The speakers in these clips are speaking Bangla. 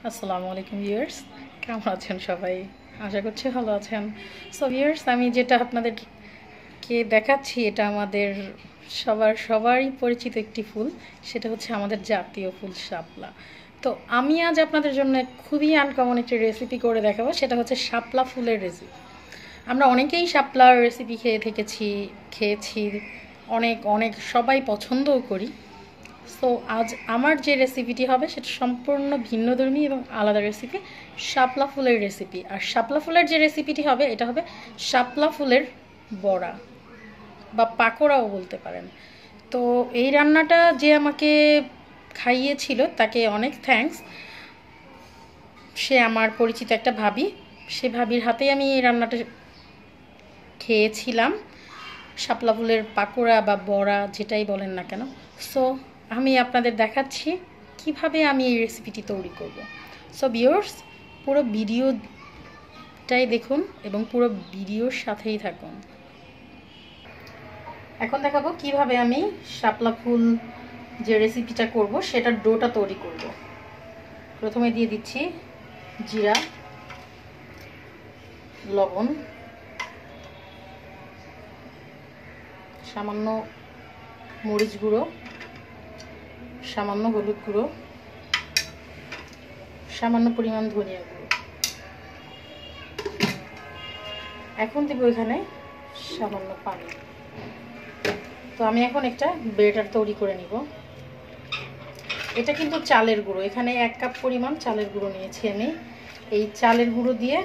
আসসালামু আলাইকুম ভিউয়ার্স, কেমন আছেন সবাই? আশা করছি ভালো আছেন। সো ভিউয়ার্স, আমি যেটা আপনাদেরকে দেখাচ্ছি এটা আমাদের সবারই পরিচিত একটি ফুল। সেটা হচ্ছে আমাদের জাতীয় ফুল শাপলা। তো আমি আজ আপনাদের জন্য খুবই আনকমন একটি রেসিপি করে দেখাবো। সেটা হচ্ছে শাপলা ফুলের রেসিপি। আমরা অনেকেই শাপলার রেসিপি খেয়েছি অনেক অনেক সবাই পছন্দও করি। সো আজ আমার যে রেসিপিটি হবে সেটা সম্পূর্ণ ভিন্নধর্মী এবং আলাদা রেসিপি, শাপলা ফুলের রেসিপি। আর শাপলা ফুলের যে রেসিপিটি হবে এটা হবে শাপলা ফুলের বড়া বা পাকোড়াও বলতে পারেন। তো এই রান্নাটা যে আমাকে খাইয়েছিল তাকে অনেক থ্যাঙ্কস। সে আমার পরিচিত একটা ভাবি, সে ভাবির হাতেই আমি এই রান্নাটা খেয়েছিলাম, শাপলা ফুলের পাকোড়া বা বড়া যেটাই বলেন না কেন। সো আমি আপনাদের দেখাচ্ছি কিভাবে আমি এই রেসিপিটি তৈরি করব। সো ভিউয়ার্স, পুরো ভিডিওটাই দেখুন এবং পুরো ভিডিওর সাথেই থাকুন। এখন দেখাবো কিভাবে আমি শাপলা ফুল যে রেসিপিটা করব সেটার ডোটা তৈরি করব। প্রথমে দিয়ে দিচ্ছি জিরা, লবণ, সামান্য মরিচ গুঁড়ো, সামান্য হলুদ গুঁড়ো, সামান্য পরিমাণ ধনিয়া গুঁড়ো। এখন দেব এখানে সামান্য পানি। তো আমি এখন একটা ব্যাটার তৈরি করে নিব। এটা কিন্তু চালের গুঁড়ো, এখানে 1 কাপ পরিমাণ চালের গুঁড়ো নিয়েছি আমি। এই চালের গুঁড়ো দিয়ে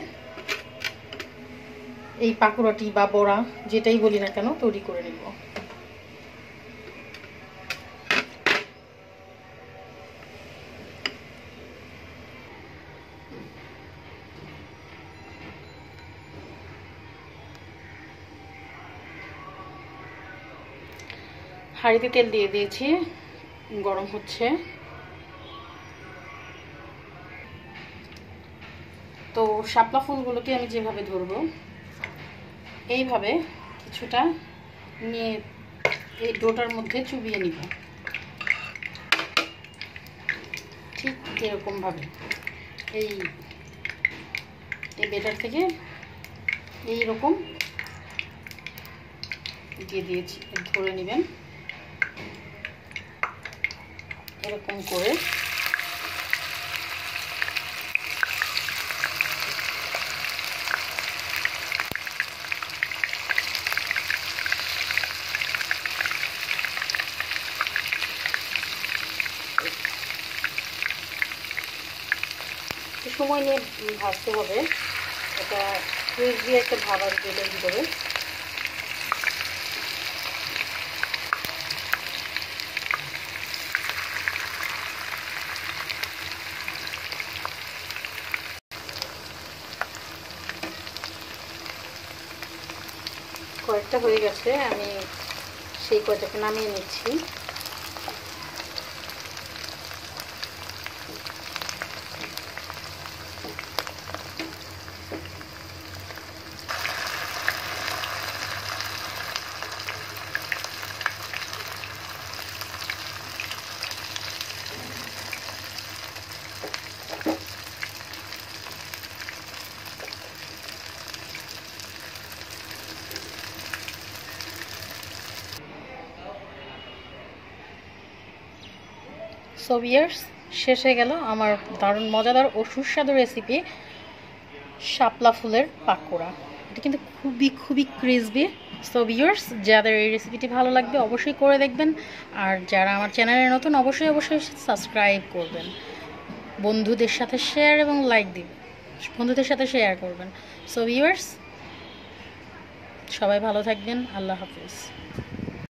এই পাকোড়াটি বা বড়া যেটাই বলি না কেন তৈরি করে নিব। হাঁড়িতে তেল দিয়ে দিয়েছি, গরম হচ্ছে। তো শাপলা ফুলগুলোকে আমি যেভাবে ধরবো এইভাবে কিছুটা নিয়ে এই ডোটার মধ্যে চুবিয়ে নিব, ঠিক এরকমভাবে এই ব্যাটার থেকে এইরকম দিয়ে দিয়েছি, ধরে নেবেন এরকম করে। সময় নিয়ে ভাজতে হবে, এটা ক্রিসপি একটা ভাব আসবে এটার ভিতরে। কয়েকটা হয়ে গেছে, আমি সেই কয়টাকে নামিয়ে নিচ্ছি। সো ভিউয়ার্স, শেষ হয়ে গেল আমার দারুণ মজাদার ও সুস্বাদু রেসিপি শাপলা ফুলের পাকোড়া। এটা কিন্তু খুবই ক্রিসপি। সো ভিউয়ার্স, যাদের এই রেসিপিটি ভালো লাগবে অবশ্যই করে দেখবেন। আর যারা আমার চ্যানেলে নতুন অবশ্যই সাবস্ক্রাইব করবেন। বন্ধুদের সাথে শেয়ার এবং লাইক দিবেন, বন্ধুদের সাথে শেয়ার করবেন। সো ভিউয়ার্স, সবাই ভালো থাকবেন। আল্লাহ হাফিজ।